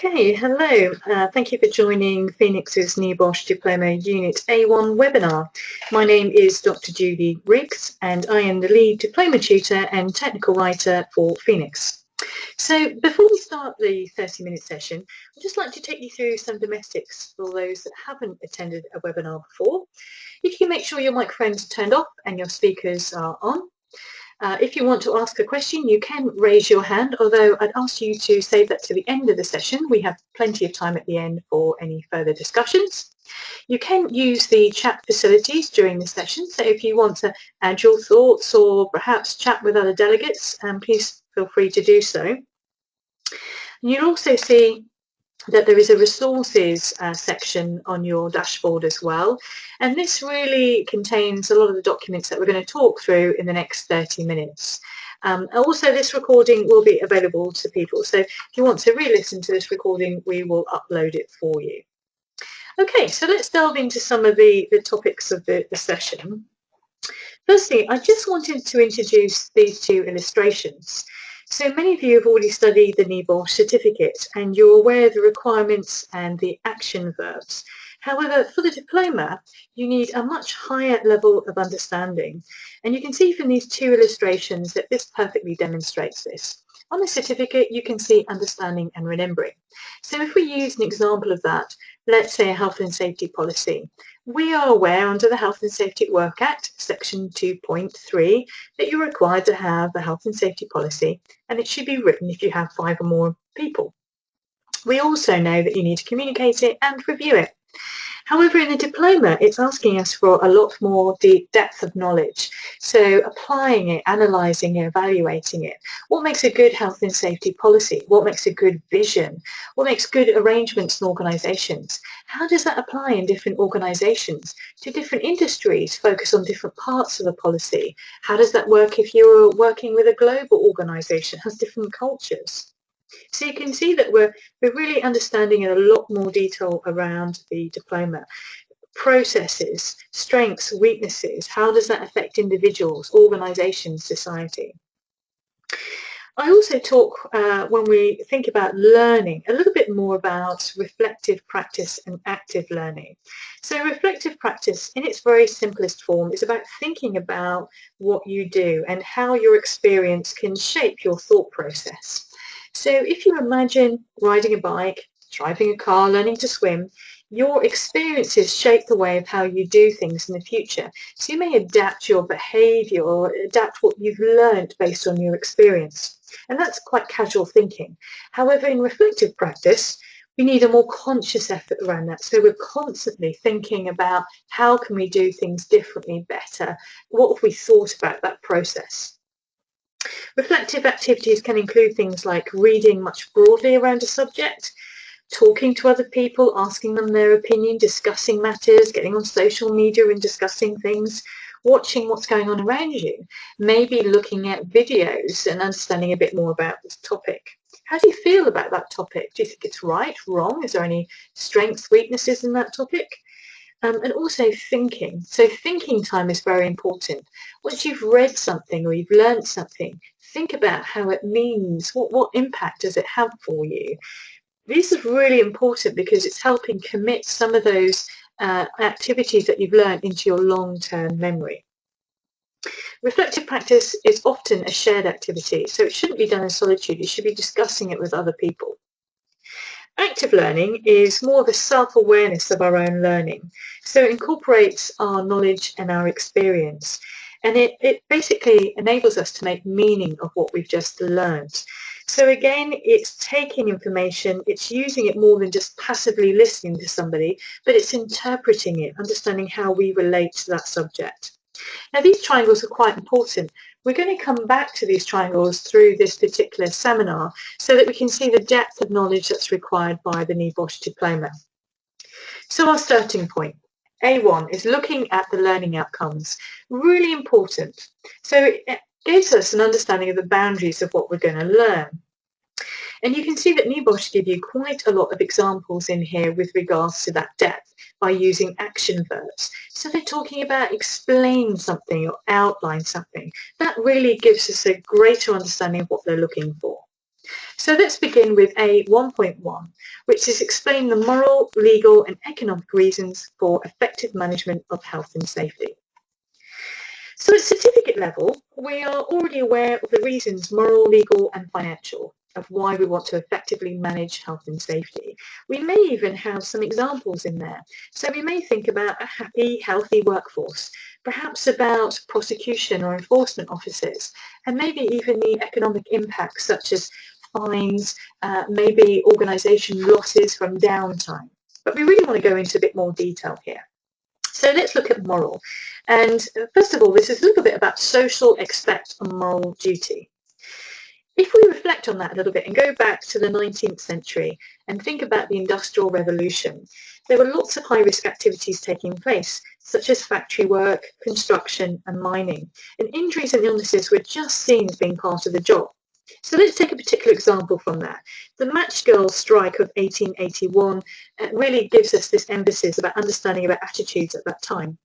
Okay, hello. Thank you for joining Phoenix's NEBOSH Diploma Unit A1 webinar. My name is Dr. Judy Riggs and I am the lead diploma tutor and technical writer for Phoenix. So before we start the 30-minute session, I'd just like to take you through some domestics for those that haven't attended a webinar before. You can make sure your microphones are turned off and your speakers are on. If you want to ask a question, you can raise your hand, although I'd ask you to save that to the end of the session. We have plenty of time at the end for any further discussions. You can use the chat facilities during the session, so if you want to add your thoughts or perhaps chat with other delegates, please feel free to do so. And you'll also see that there is a resources section on your dashboard as well, and this really contains a lot of the documents that we're going to talk through in the next 30 minutes. Also, this recording will be available to people, so if you want to re-listen to this recording, we will upload it for you. Okay, so let's delve into some of the topics of the session. Firstly, I just wanted to introduce these two illustrations. So many of you have already studied the NEBOSH certificate and you're aware of the requirements and the action verbs. However, for the diploma, you need a much higher level of understanding. And you can see from these two illustrations that this perfectly demonstrates this. On the certificate, you can see understanding and remembering. So if we use an example of that, let's say a health and safety policy. We are aware under the Health and Safety at Work Act, section 2.3, that you're required to have a health and safety policy, and it should be written if you have 5 or more people. We also know that you need to communicate it and review it. However, in the diploma, it's asking us for a lot more deep depth of knowledge. So applying it, analysing it, evaluating it. What makes a good health and safety policy? What makes a good vision? What makes good arrangements in organisations? How does that apply in different organisations? Do different industries focus on different parts of the policy? How does that work if you're working with a global organisation, has different cultures? So you can see that we're really understanding in a lot more detail around the diploma. Processes, strengths, weaknesses, how does that affect individuals, organisations, society? I also talk, when we think about learning, a little bit more about reflective practice and active learning. So reflective practice, in its very simplest form, is about thinking about what you do and how your experience can shape your thought process. So if you imagine riding a bike, driving a car, learning to swim, your experiences shape the way of how you do things in the future. So you may adapt your behaviour or adapt what you've learned based on your experience. And that's quite casual thinking. However, in reflective practice, we need a more conscious effort around that. So we're constantly thinking about how can we do things differently, better? What have we thought about that process? Reflective activities can include things like reading much broadly around a subject, talking to other people, asking them their opinion, discussing matters, getting on social media and discussing things, watching what's going on around you, maybe looking at videos and understanding a bit more about this topic. How do you feel about that topic? Do you think it's right, wrong? Is there any strengths, weaknesses in that topic? And also thinking. So thinking time is very important. Once you've read something or you've learned something, think about how it means, what impact does it have for you? This is really important because it's helping commit some of those activities that you've learned into your long-term memory. Reflective practice is often a shared activity, so it shouldn't be done in solitude. You should be discussing it with other people. Active learning is more of a self-awareness of our own learning. So it incorporates our knowledge and our experience. And it basically enables us to make meaning of what we've just learned. So again, it's taking information, it's using it more than just passively listening to somebody, but it's interpreting it, understanding how we relate to that subject. Now, these triangles are quite important. We're going to come back to these triangles through this particular seminar so that we can see the depth of knowledge that's required by the NEBOSH Diploma. So our starting point, A1, is looking at the learning outcomes. Really important. So it gives us an understanding of the boundaries of what we're going to learn. And you can see that NEBOSH give you quite a lot of examples in here with regards to that depth by using action verbs. So they're talking about explain something or outline something. That really gives us a greater understanding of what they're looking for. So let's begin with A 1.1, which is explain the moral, legal and economic reasons for effective management of health and safety. So at certificate level, we are already aware of the reasons, moral, legal and financial, of why we want to effectively manage health and safety. We may even have some examples in there. So we may think about a happy, healthy workforce, perhaps about prosecution or enforcement officers, and maybe even the economic impacts such as fines, maybe organisation losses from downtime. But we really want to go into a bit more detail here. So let's look at moral. And first of all, this is a little bit about social aspect and moral duty. If we reflect on that a little bit and go back to the 19th century and think about the Industrial Revolution, there were lots of high-risk activities taking place, such as factory work, construction and mining. And injuries and illnesses were just seen as being part of the job. So let's take a particular example from that. The Match Girls strike of 1881 really gives us this emphasis about understanding about attitudes at that time.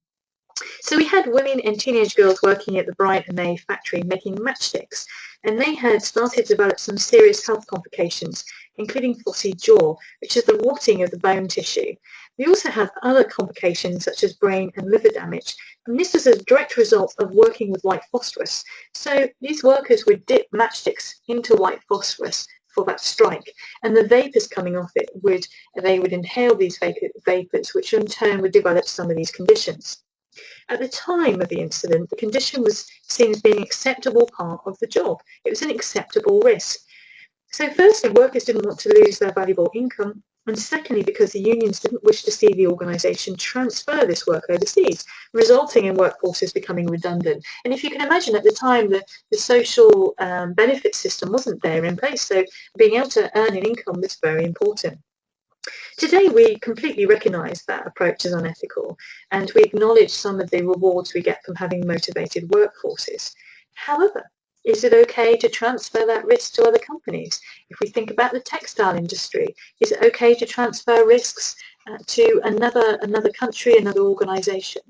So we had women and teenage girls working at the Bryant and May factory making matchsticks, and they had started to develop some serious health complications, including phossy jaw, which is the rotting of the bone tissue. We also have other complications such as brain and liver damage, and this was a direct result of working with white phosphorus. So these workers would dip matchsticks into white phosphorus for that strike, and the vapours coming off it they would inhale these vapours, which in turn would develop some of these conditions. At the time of the incident, the condition was seen as being an acceptable part of the job. It was an acceptable risk. So firstly, workers didn't want to lose their valuable income, and secondly, because the unions didn't wish to see the organisation transfer this work overseas, resulting in workforces becoming redundant. And if you can imagine, at the time, the social benefit system wasn't there in place, so being able to earn an income was very important. Today, we completely recognise that approach is unethical, and we acknowledge some of the rewards we get from having motivated workforces. However, is it okay to transfer that risk to other companies? If we think about the textile industry, is it okay to transfer risks to another country, another organisation?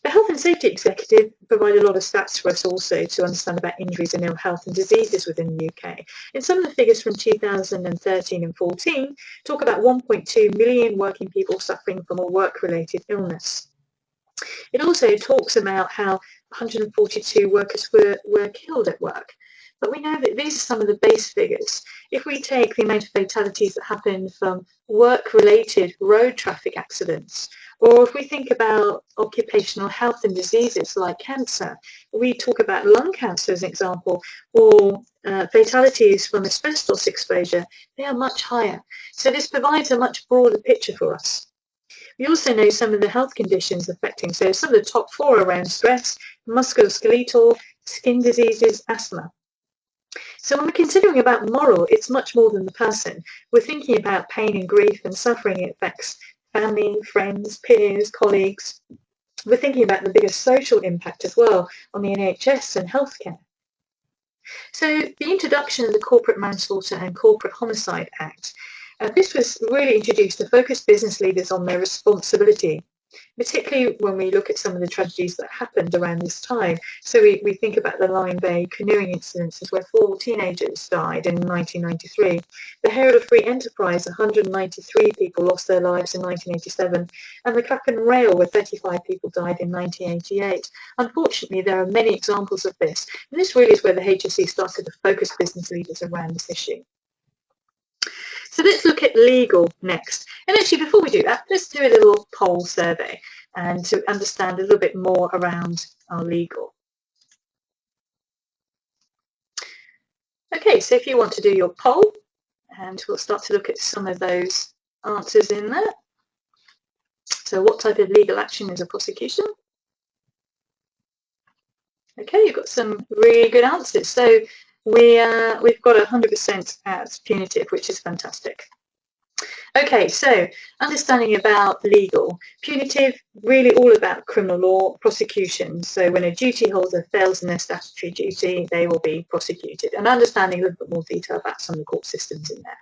The Health and Safety Executive provide a lot of stats for us also to understand about injuries and ill health and diseases within the UK. And some of the figures from 2013 and 14 talk about 1.2 million working people suffering from a work-related illness. It also talks about how 142 workers were killed at work. But we know that these are some of the base figures. If we take the amount of fatalities that happen from work-related road traffic accidents, or if we think about occupational health and diseases like cancer, we talk about lung cancer as an example, or fatalities from asbestos exposure, they are much higher. So this provides a much broader picture for us. We also know some of the health conditions affecting, so some of the top 4 around stress, musculoskeletal, skin diseases, asthma. So when we're considering about moral, it's much more than the person. We're thinking about pain and grief and suffering it affects family, friends, peers, colleagues. We're thinking about the biggest social impact as well on the NHS and healthcare. So the introduction of the Corporate Manslaughter and Corporate Homicide Act, this was really introduced to focus business leaders on their responsibility, particularly when we look at some of the tragedies that happened around this time. So we think about the Lyme Bay canoeing incidences where 4 teenagers died in 1993. The Herald of Free Enterprise, 193 people lost their lives in 1987. And the Clapham Rail, where 35 people died in 1988. Unfortunately, there are many examples of this. And this really is where the HSC started to focus business leaders around this issue. So let's look at legal next. And actually, before we do that, let's do a little poll survey and to understand a little bit more around our legal. Okay, so if you want to do your poll, and we'll start to look at some of those answers in there. So what type of legal action is a prosecution? Okay, you've got some really good answers. So we've got 100% as punitive, which is fantastic. Okay, so understanding about legal. Punitive, really all about criminal law, prosecution. So when a duty holder fails in their statutory duty, they will be prosecuted. And understanding a little bit more detail about some of the court systems in there.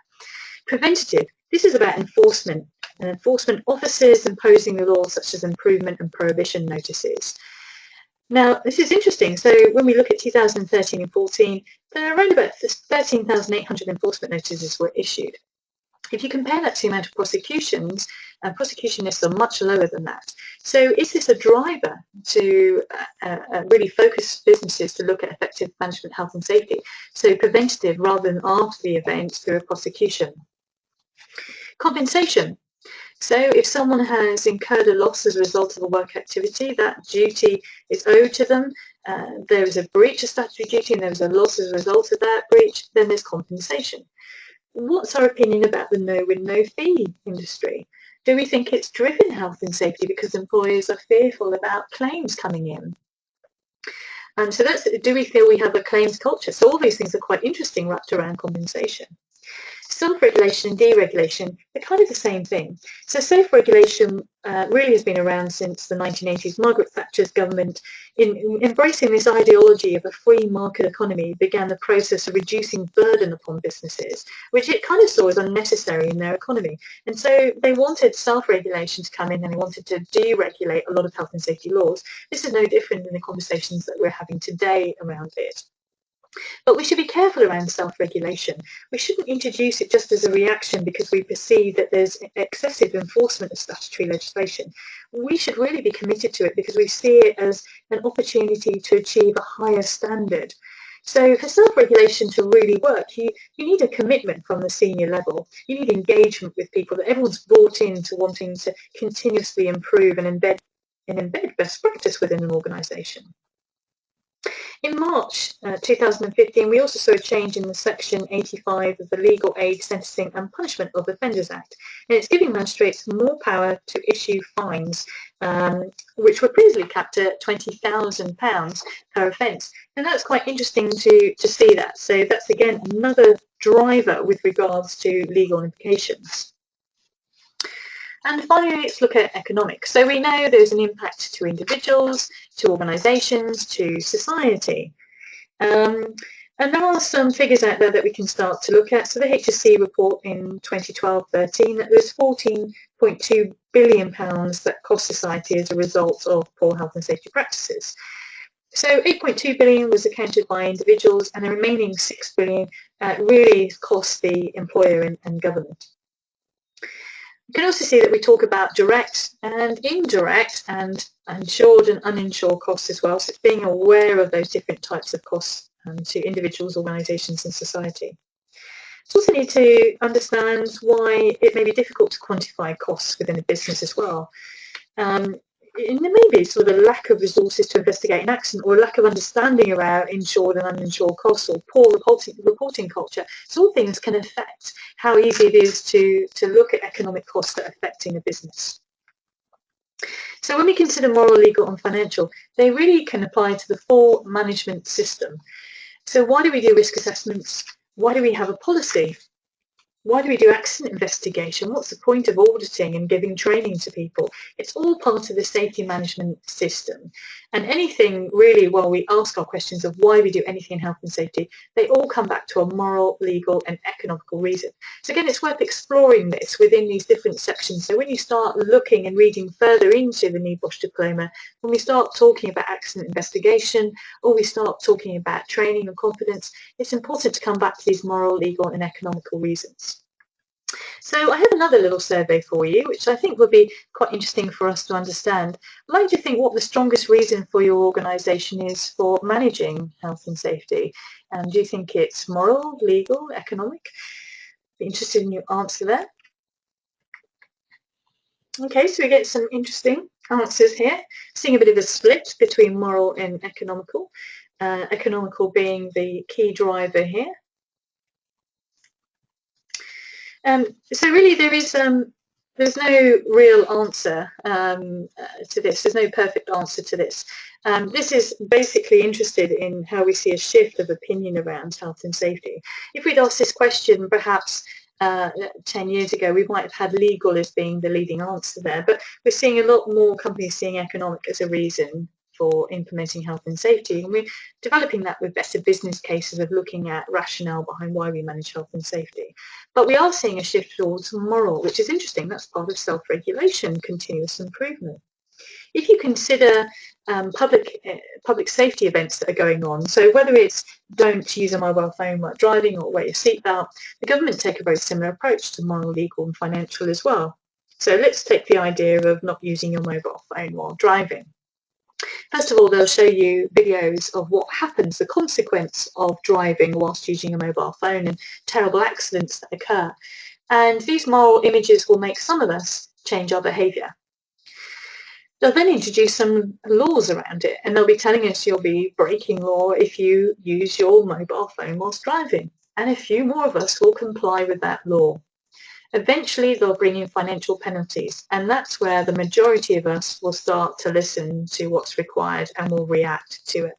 Preventative, this is about enforcement. And enforcement officers imposing the law such as improvement and prohibition notices. Now, this is interesting. So when we look at 2013 and 14, there are around about 13,800 enforcement notices were issued. If you compare that to the amount of prosecutions, prosecution lists are much lower than that. So is this a driver to really focus businesses to look at effective management, health and safety? So preventative rather than after the event through a prosecution. Compensation. So if someone has incurred a loss as a result of a work activity, that duty is owed to them. There is a breach of statutory duty and there is a loss as a result of that breach, then there's compensation. What's our opinion about the no-win, no-fee industry? Do we think it's driven health and safety because employers are fearful about claims coming in? And so do we feel we have a claims culture? So all these things are quite interesting wrapped around compensation. Self-regulation and deregulation are kind of the same thing. So self-regulation really has been around since the 1980s. Margaret Thatcher's government, in embracing this ideology of a free market economy, began the process of reducing burden upon businesses, which it kind of saw as unnecessary in their economy. And so they wanted self-regulation to come in and they wanted to deregulate a lot of health and safety laws. This is no different than the conversations that we're having today around it. But we should be careful around self-regulation. We shouldn't introduce it just as a reaction because we perceive that there's excessive enforcement of statutory legislation. We should really be committed to it because we see it as an opportunity to achieve a higher standard. So for self-regulation to really work, you need a commitment from the senior level. You need engagement with people, that everyone's bought into wanting to continuously improve and embed best practice within an organisation. In March 2015, we also saw a change in the Section 85 of the Legal Aid, Sentencing and Punishment of Offenders Act, and it's giving magistrates more power to issue fines, which were previously capped at £20,000 per offence. And that's quite interesting to see that. So that's again another driver with regards to legal implications. And finally, let's look at economics. So we know there's an impact to individuals, to organisations, to society. And there are some figures out there that we can start to look at. So the HSC report in 2012-13, that there's £14.2 billion that cost society as a result of poor health and safety practices. So 8.2 billion was accounted by individuals, and the remaining 6 billion really cost the employer and government. You can also see that we talk about direct and indirect and insured and uninsured costs as well. So it's being aware of those different types of costs to individuals, organisations and society. You also need to understand why it may be difficult to quantify costs within a business as well. And there may be sort of a lack of resources to investigate an accident, or a lack of understanding around insured and uninsured costs, or poor reporting culture. So all things can affect how easy it is to look at economic costs that are affecting a business. So when we consider moral, legal and financial, they really can apply to the full management system. So why do we do risk assessments? Why do we have a policy? Why do we do accident investigation? What's the point of auditing and giving training to people? It's all part of the safety management system. And anything really, while we ask our questions of why we do anything in health and safety, they all come back to a moral, legal and economical reason. So again, it's worth exploring this within these different sections. So when you start looking and reading further into the NEBOSH Diploma, when we start talking about accident investigation, or we start talking about training and confidence, it's important to come back to these moral, legal and economical reasons. So I have another little survey for you, which I think would be quite interesting for us to understand. I'd like to think what the strongest reason for your organisation is for managing health and safety. Do you think it's moral, legal, economic? Be interested in your answer there. Okay, so we get some interesting answers here, seeing a bit of a split between moral and economical, economical being the key driver here. So really there's no real answer to this. There's no perfect answer to this. This is basically interested in how we see a shift of opinion around health and safety. If we'd asked this question perhaps 10 years ago, we might have had legal as being the leading answer there, but we're seeing a lot more companies seeing economic as a reason for implementing health and safety, and we're developing that with better business cases of looking at rationale behind why we manage health and safety. But we are seeing a shift towards moral, which is interesting. That's part of self-regulation, continuous improvement. If you consider public safety events that are going on, so whether it's don't use a mobile phone while driving or wear your seatbelt, the government take a very similar approach to moral, legal and financial as well. So let's take the idea of not using your mobile phone while driving. First of all, they'll show you videos of what happens, the consequence of driving whilst using a mobile phone and terrible accidents that occur. And these moral images will make some of us change our behaviour. They'll then introduce some laws around it, and they'll be telling us you'll be breaking law if you use your mobile phone whilst driving. And a few more of us will comply with that law. Eventually, they'll bring in financial penalties, and that's where the majority of us will start to listen to what's required and will react to it.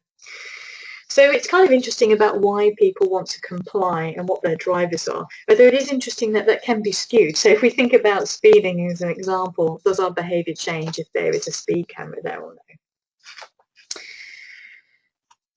So it's kind of interesting about why people want to comply and what their drivers are, although it is interesting that that can be skewed. So if we think about speeding as an example, does our behaviour change if there is a speed camera there or no?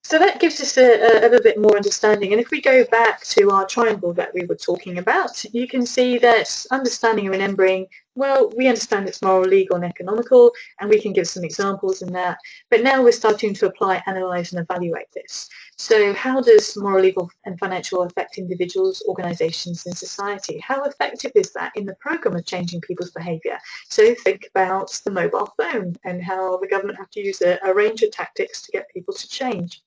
So that gives us a little bit more understanding. And if we go back to our triangle that we were talking about, you can see that understanding and remembering, well, we understand it's moral, legal and economical, and we can give some examples in that. But now we're starting to apply, analyse and evaluate this. So how does moral, legal and financial affect individuals, organisations and society? How effective is that in the programme of changing people's behaviour? So think about the mobile phone and how the government have to use a range of tactics to get people to change.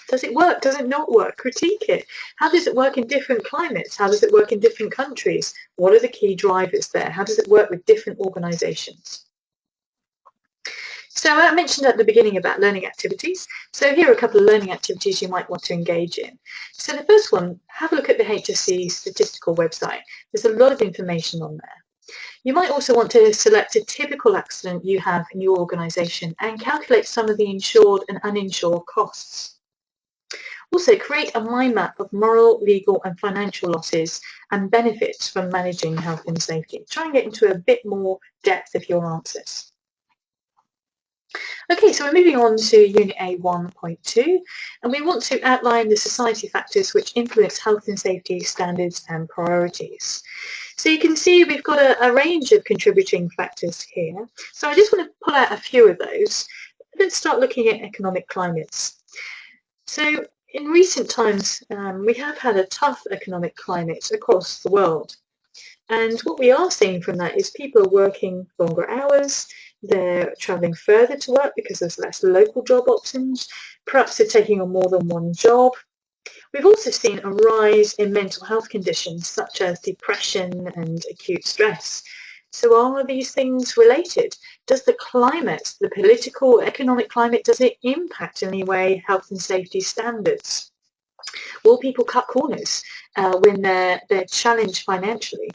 Does it work? Does it not work? Critique it. How does it work in different climates? How does it work in different countries? What are the key drivers there? How does it work with different organisations? So I mentioned at the beginning about learning activities. So here are a couple of learning activities you might want to engage in. So the first one, have a look at the HSC statistical website. There's a lot of information on there. You might also want to select a typical accident you have in your organisation and calculate some of the insured and uninsured costs. Also, create a mind map of moral, legal and financial losses and benefits from managing health and safety. Try and get into a bit more depth of your answers. Okay, so we're moving on to Unit A 1.2, and we want to outline the society factors which influence health and safety standards and priorities. So you can see we've got a range of contributing factors here. So I just want to pull out a few of those. Let's start looking at economic climates. So in recent times, we have had a tough economic climate across the world. And what we are seeing from that is people are working longer hours, they're travelling further to work because there's less local job options, perhaps they're taking on more than one job. We've also seen a rise in mental health conditions such as depression and acute stress. So are these things related? Does the climate, the political, economic climate, does it impact in any way health and safety standards? Will people cut corners when they're challenged financially?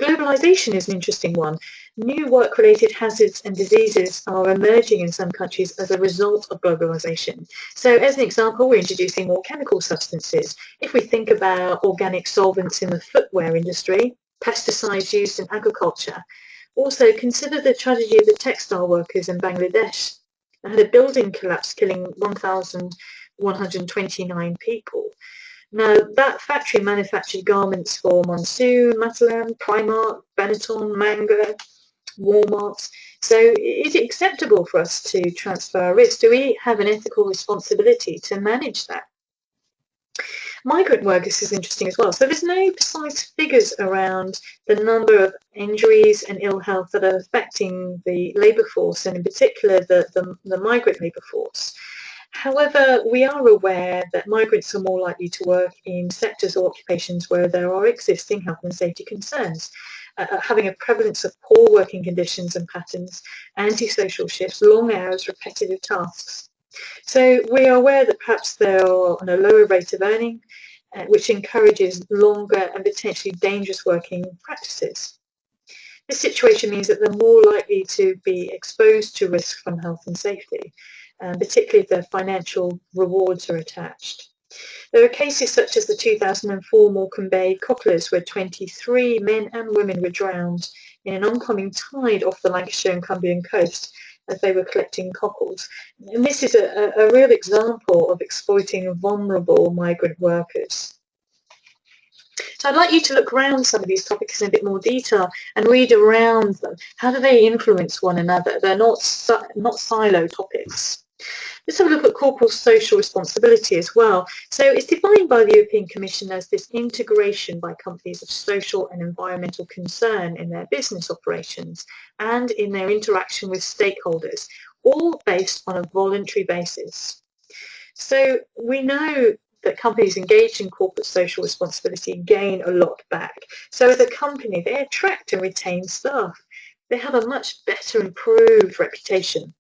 Globalisation is an interesting one. New work-related hazards and diseases are emerging in some countries as a result of globalisation. So as an example, we're introducing more chemical substances. If we think about organic solvents in the footwear industry, pesticides used in agriculture. Also, consider the tragedy of the textile workers in Bangladesh. They had a building collapse, killing 1,129 people. Now, that factory manufactured garments for Monsoon, Matalan, Primark, Benetton, Manga, Walmart. So is it acceptable for us to transfer risk? Do we have an ethical responsibility to manage that? Migrant workers is interesting as well. So there's no precise figures around the number of injuries and ill health that are affecting the labour force, and in particular the migrant labour force. However, we are aware that migrants are more likely to work in sectors or occupations where there are existing health and safety concerns, having a prevalence of poor working conditions and patterns, antisocial shifts, long hours, repetitive tasks. So we are aware that perhaps they are on a lower rate of earning, which encourages longer and potentially dangerous working practices. This situation means that they're more likely to be exposed to risk from health and safety, particularly if their financial rewards are attached. There are cases such as the 2004 Morecambe Bay cocklers, where 23 men and women were drowned in an oncoming tide off the Lancashire and Cumbrian coast as they were collecting cockles. And this is a real example of exploiting vulnerable migrant workers. So I'd like you to look around some of these topics in a bit more detail and read around them. How do they influence one another? They're not silo topics. Let's have a look at corporate social responsibility as well. So it's defined by the European Commission as this integration by companies of social and environmental concern in their business operations and in their interaction with stakeholders, all based on a voluntary basis. So we know that companies engaged in corporate social responsibility gain a lot back. So as a company, they attract and retain staff. They have a much better improved reputation.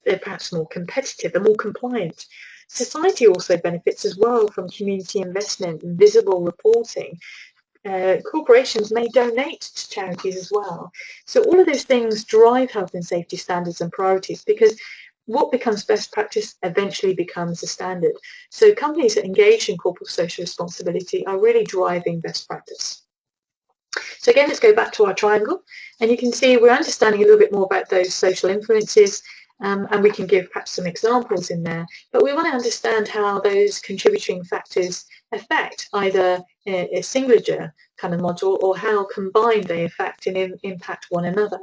They're perhaps more competitive and more compliant. Society also benefits as well from community investment and visible reporting. Corporations may donate to charities as well. So all of those things drive health and safety standards and priorities, because what becomes best practice eventually becomes the standard. So companies that engage in corporate social responsibility are really driving best practice. So again, let's go back to our triangle, and you can see we're understanding a little bit more about those social influences, and we can give perhaps some examples in there, but we want to understand how those contributing factors affect either a singular kind of model or how combined they affect and impact one another.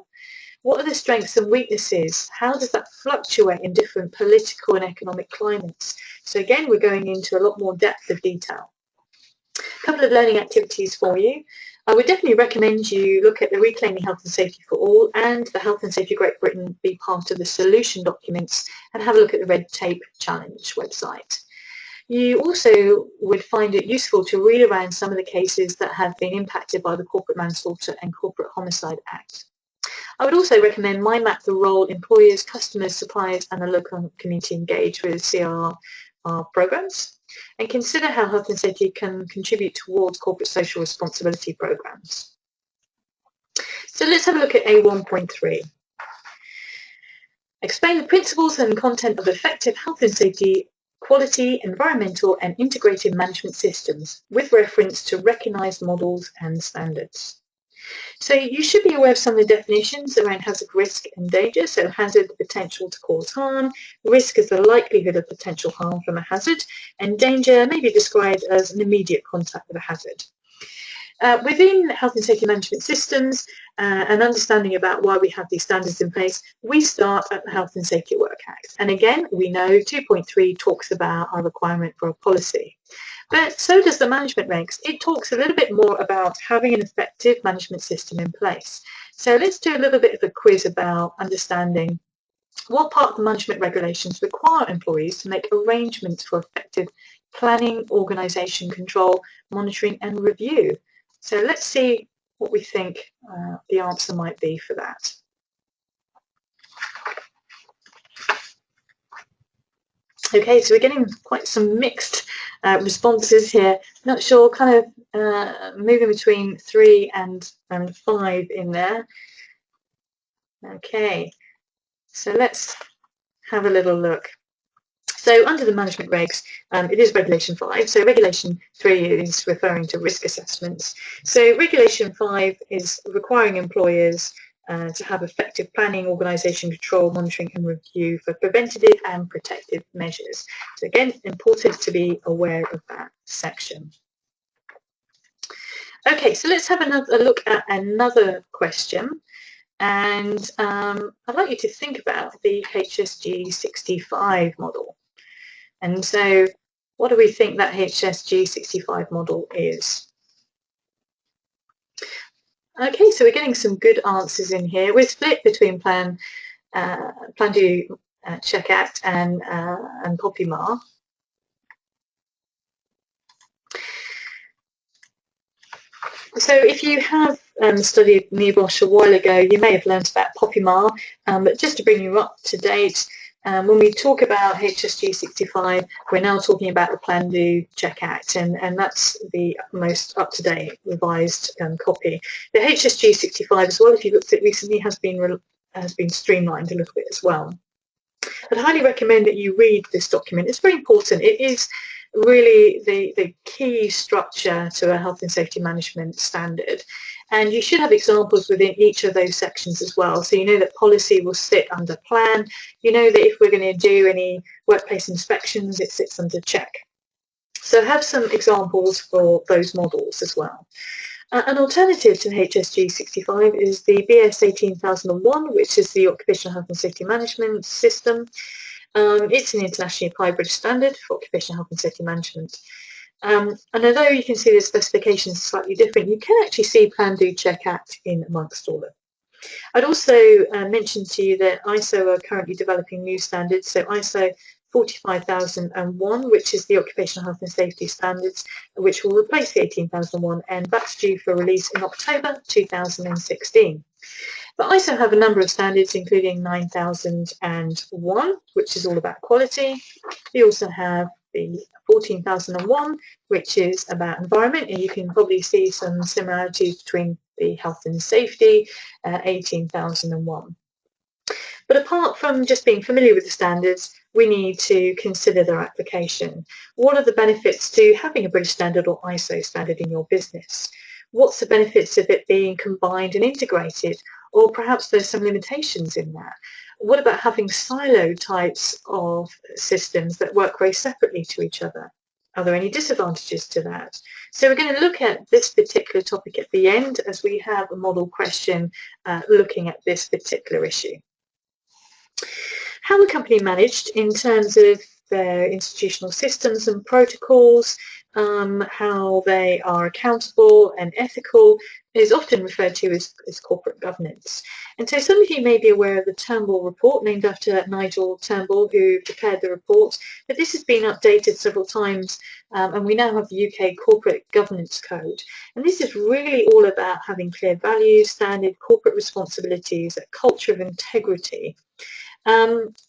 What are the strengths and weaknesses? How does that fluctuate in different political and economic climates? So again, we're going into a lot more depth of detail. A couple of learning activities for you. I would definitely recommend you look at the Reclaiming Health and Safety for All and the Health and Safety Great Britain be part of the solution documents, and have a look at the Red Tape Challenge website. You also would find it useful to read around some of the cases that have been impacted by the Corporate Manslaughter and Corporate Homicide Act. I would also recommend Mind Map the role employers, customers, suppliers and the local community engage with CRR programs, and consider how health and safety can contribute towards corporate social responsibility programs. So let's have a look at A1.3. Explain the principles and content of effective health and safety, quality, environmental and integrated management systems with reference to recognised models and standards. So you should be aware of some of the definitions around hazard, risk and danger. So hazard, the potential to cause harm, risk is the likelihood of potential harm from a hazard, and danger may be described as an immediate contact with a hazard. Within health and safety management systems, and understanding about why we have these standards in place, we start at the Health and Safety at Work Act. And again, we know 2.3 talks about our requirement for a policy. But so does the management regs. It talks a little bit more about having an effective management system in place. So let's do a little bit of a quiz about understanding what part of the management regulations require employees to make arrangements for effective planning, organisation, control, monitoring and review. So let's see what we think the answer might be for that. Okay, so we're getting quite some mixed responses here. Not sure, kind of moving between 3 and 5 in there. Okay, so let's have a little look. So under the management regs, it is Regulation 5. So Regulation 3 is referring to risk assessments. So Regulation 5 is requiring employers to have effective planning, organisation, control, monitoring and review for preventative and protective measures. So again, important to be aware of that section. Okay, so let's have a look at another question. And I'd like you to think about the HSG 65 model. And so what do we think that HSG 65 model is? Okay, so we're getting some good answers in here. We're split between Plan Do, Check Act and POPIMAR. So if you have studied NEBOSH a while ago, you may have learned about POPIMAR, but just to bring you up to date, when we talk about HSG 65, we're now talking about the Plan Do Check Act, and that's the most up-to-date revised copy. The HSG 65 as well, if you looked at it recently, has been streamlined a little bit as well. I'd highly recommend that you read this document. It's very important. It is really the key structure to a health and safety management standard, and you should have examples within each of those sections as well, so you know that policy will sit under plan, you know that if we're going to do any workplace inspections it sits under check. So I have some examples for those models as well. An alternative to the HSG 65 is the BS 18001, which is the Occupational Health and Safety Management System. It's an internationally applied British standard for occupational health and safety management. And although you can see the specifications slightly different, you can actually see Plan, Do, Check, Act in amongst all of them. I'd also mention to you that ISO are currently developing new standards, so ISO 45001, which is the Occupational Health and Safety Standards, which will replace the 18001, and that's due for release in October 2016. But ISO have a number of standards, including 9001, which is all about quality. We also have the 14001, which is about environment, and you can probably see some similarities between the health and safety 18001. But apart from just being familiar with the standards, we need to consider their application. What are the benefits to having a British standard or ISO standard in your business? What's the benefits of it being combined and integrated? Or perhaps there's some limitations in that. What about having siloed types of systems that work very separately to each other? Are there any disadvantages to that? So we're going to look at this particular topic at the end as we have a model question looking at this particular issue. How a company managed in terms of their institutional systems and protocols, how they are accountable and ethical, is often referred to as corporate governance. And so some of you may be aware of the Turnbull report, named after Nigel Turnbull, who prepared the report, but this has been updated several times, and we now have the UK Corporate Governance Code. And this is really all about having clear values, standard corporate responsibilities, a culture of integrity.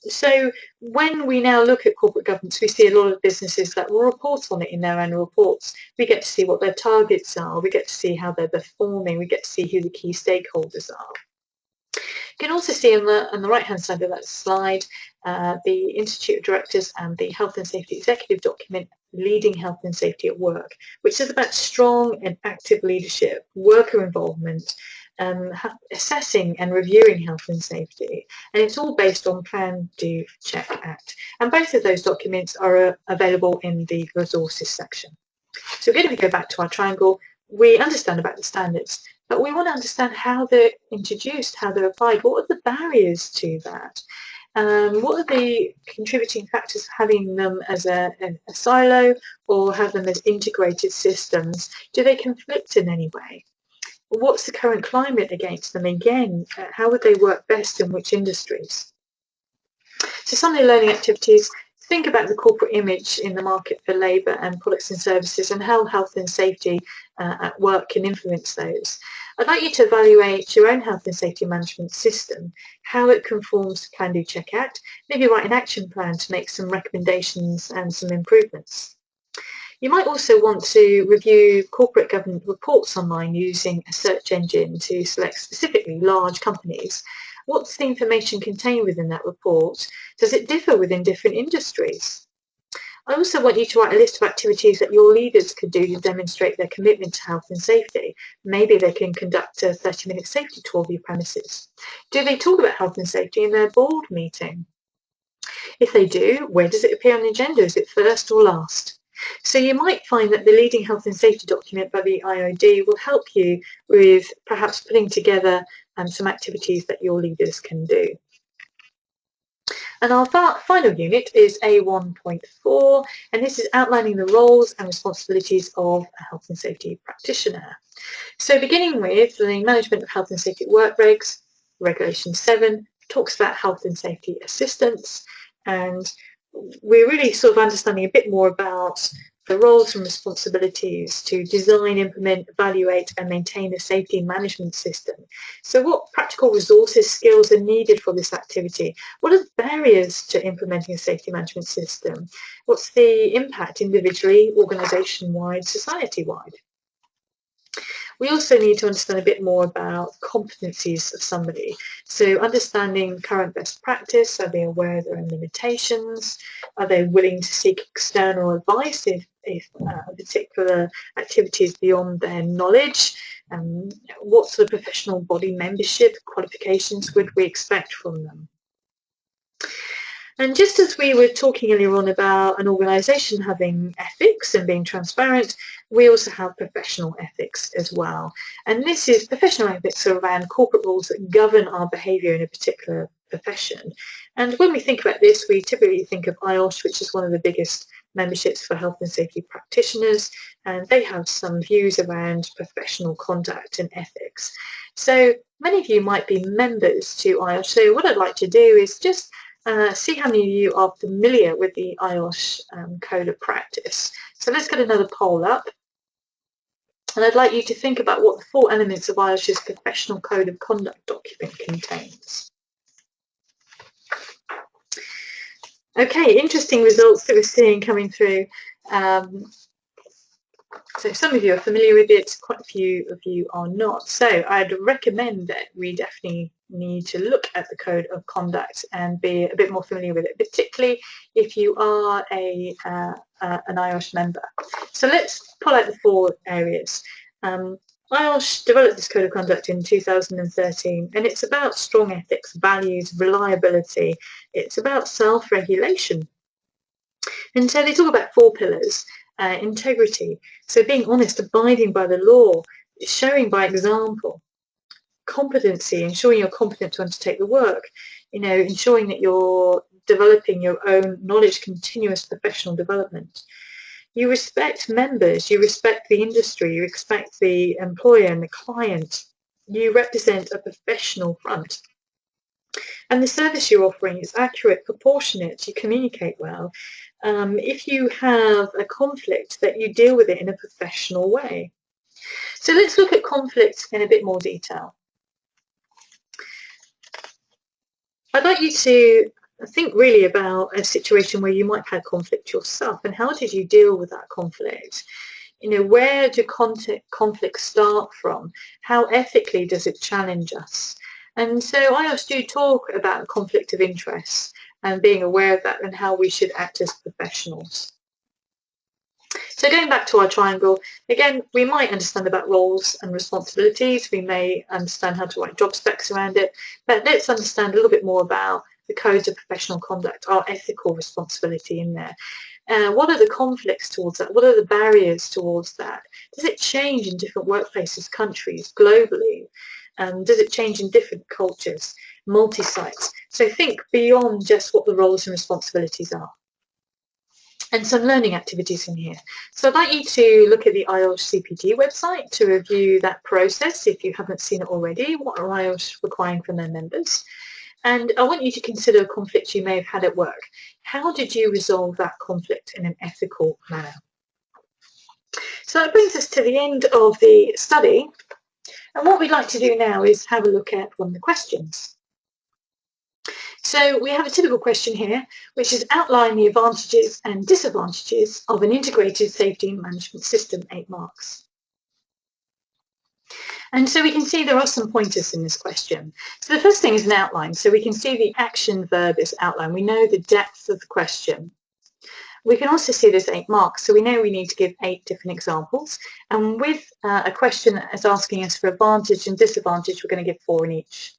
So when we now look at corporate governance, we see a lot of businesses that will report on it in their annual reports. We get to see what their targets are, we get to see how they're performing, we get to see who the key stakeholders are. You can also see on the right-hand side of that slide the Institute of Directors and the Health and Safety Executive document, Leading Health and Safety at Work, which is about strong and active leadership, worker involvement, assessing and reviewing health and safety, and it's all based on Plan, Do, Check, Act. And both of those documents are available in the resources section. So again, if we go back to our triangle, we understand about the standards, but we want to understand how they're introduced, how they're applied. What are the barriers to that? What are the contributing factors of having them as a silo or have them as integrated systems? Do they conflict in any way? What's the current climate against them? Again, how would they work best in which industries? So some of the learning activities, think about the corporate image in the market for labour and products and services and how health and safety at work can influence those. I'd like you to evaluate your own health and safety management system, how it conforms to Plan, Do, Check, Act, maybe write an action plan to make some recommendations and some improvements. You might also want to review corporate governance reports online using a search engine to select specifically large companies. What's the information contained within that report? Does it differ within different industries? I also want you to write a list of activities that your leaders could do to demonstrate their commitment to health and safety. Maybe they can conduct a 30-minute safety tour of your premises. Do they talk about health and safety in their board meeting? If they do, where does it appear on the agenda? Is it first or last? So you might find that the Leading Health and Safety document by the IOD will help you with perhaps putting together some activities that your leaders can do. And our final unit is A1.4, and this is outlining the roles and responsibilities of a health and safety practitioner. So beginning with the Management of Health and Safety at Work Regs, Regulation 7, talks about health and safety assistance, and we're really sort of understanding a bit more about the roles and responsibilities to design, implement, evaluate and maintain a safety management system. So what practical resources, skills are needed for this activity? What are the barriers to implementing a safety management system? What's the impact individually, organisation-wide, society-wide? We also need to understand a bit more about competencies of somebody. So understanding current best practice, are they aware of their own limitations? Are they willing to seek external advice if a particular activity is beyond their knowledge? What sort of professional body membership qualifications would we expect from them? And just as we were talking earlier on about an organisation having ethics and being transparent, we also have professional ethics as well. And this is professional ethics are around corporate rules that govern our behaviour in a particular profession. And when we think about this, we typically think of IOSH, which is one of the biggest memberships for health and safety practitioners, and they have some views around professional conduct and ethics. So many of you might be members to IOSH. So what I'd like to do is just see how many of you are familiar with the IOSH Code of Practice. So let's get another poll up. And I'd like you to think about what the 4 elements of IOSH's Professional Code of Conduct document contains. Okay, interesting results that we're seeing coming through. So some of you are familiar with it, quite a few of you are not. So I'd recommend that we definitely need to look at the Code of Conduct and be a bit more familiar with it, particularly if you are an IOSH member. So let's pull out the 4 areas. IOSH developed this Code of Conduct in 2013, and it's about strong ethics, values, reliability. It's about self-regulation. And so they talk about 4 pillars. Integrity, so being honest, abiding by the law, showing by example. Competency, ensuring you're competent to undertake the work, ensuring that you're developing your own knowledge, continuous professional development. You respect members, you respect the industry, you respect the employer and the client. You represent a professional front. And the service you're offering is accurate, proportionate, you communicate well. If you have a conflict, that you deal with it in a professional way. So let's look at conflict in a bit more detail. I'd like you to think really about a situation where you might have had conflict yourself, and how did you deal with that conflict? Where do conflicts start from? How ethically does it challenge us? And so IOSH do talk about conflict of interest and being aware of that and how we should act as professionals. So going back to our triangle, again, we might understand about roles and responsibilities. We may understand how to write job specs around it, but let's understand a little bit more about the codes of professional conduct, our ethical responsibility in there. What are the conflicts towards that? What are the barriers towards that? Does it change in different workplaces, countries, globally? Does it change in different cultures, multi-sites? So think beyond just what the roles and responsibilities are. And some learning activities in here. So I'd like you to look at the IOSH CPD website to review that process if you haven't seen it already. What are IOSH requiring from their members? And I want you to consider a conflict you may have had at work. How did you resolve that conflict in an ethical manner? So that brings us to the end of the study. And what we'd like to do now is have a look at one of the questions. So we have a typical question here, which is outline the advantages and disadvantages of an integrated safety management system, 8 marks. And so we can see there are some pointers in this question. So the first thing is an outline. So we can see the action verb is outline. We know the depth of the question. We can also see there's 8 marks, so we know we need to give 8 different examples. And with a question that is asking us for advantage and disadvantage, we're going to give 4 in each.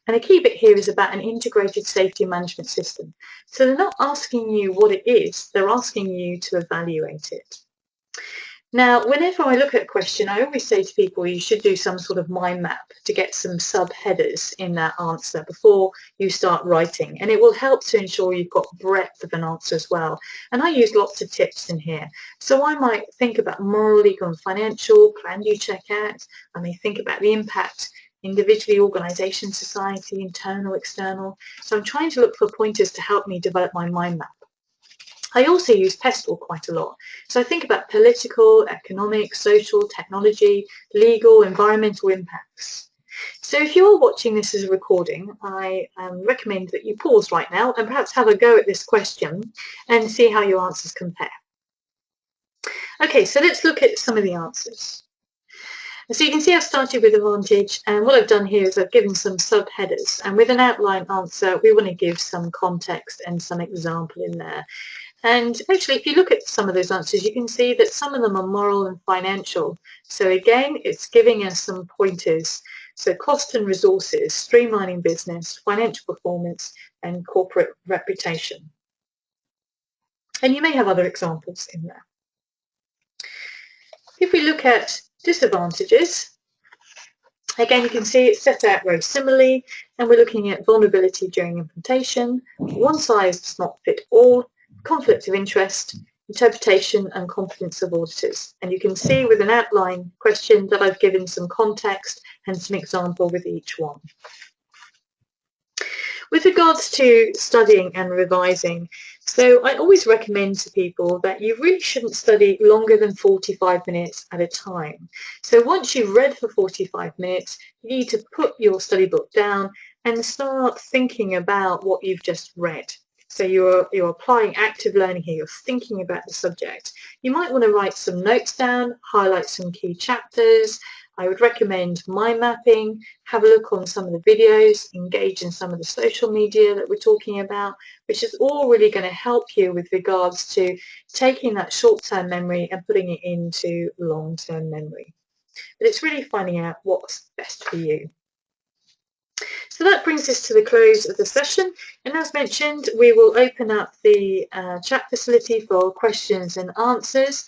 And the key bit here is about an integrated safety management system. So they're not asking you what it is, they're asking you to evaluate it. Now, whenever I look at a question, I always say to people you should do some sort of mind map to get some subheaders in that answer before you start writing. And it will help to ensure you've got breadth of an answer as well. And I use lots of tips in here. So I might think about moral, legal and financial, plan, do, check out. I may think about the impact individually, organisation, society, internal, external. So I'm trying to look for pointers to help me develop my mind map. I also use PESTLE quite a lot. So I think about political, economic, social, technology, legal, environmental impacts. So if you're watching this as a recording, I recommend that you pause right now and perhaps have a go at this question and see how your answers compare. Okay, so let's look at some of the answers. So you can see I've started with advantage, and what I've done here is I've given some subheaders, and with an outline answer we want to give some context and some example in there. And actually, if you look at some of those answers, you can see that some of them are moral and financial. So again, it's giving us some pointers So cost and resources, streamlining business, financial performance, and corporate reputation. And you may have other examples in there. If we look at disadvantages, again, you can see it's set out very similarly, and we're looking at vulnerability during implementation, one size does not fit all, conflict of interest, interpretation and confidence of auditors. And you can see with an outline question that I've given some context and some example with each one. With regards to studying and revising, so I always recommend to people that you really shouldn't study longer than 45 minutes at a time. So once you've read for 45 minutes, you need to put your study book down and start thinking about what you've just read. So you're applying active learning here, you're thinking about the subject. You might want to write some notes down, highlight some key chapters. I would recommend mind mapping, have a look on some of the videos, engage in some of the social media that we're talking about, which is all really going to help you with regards to taking that short-term memory and putting it into long-term memory. But it's really finding out what's best for you. So that brings us to the close of the session, and as mentioned, we will open up the chat facility for questions and answers.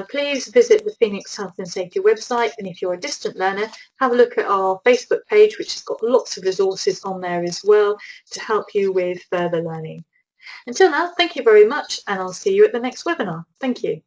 Please visit the Phoenix Health and Safety website, and if you're a distant learner, have a look at our Facebook page, which has got lots of resources on there as well to help you with further learning. Until now, thank you very much, and I'll see you at the next webinar. Thank you.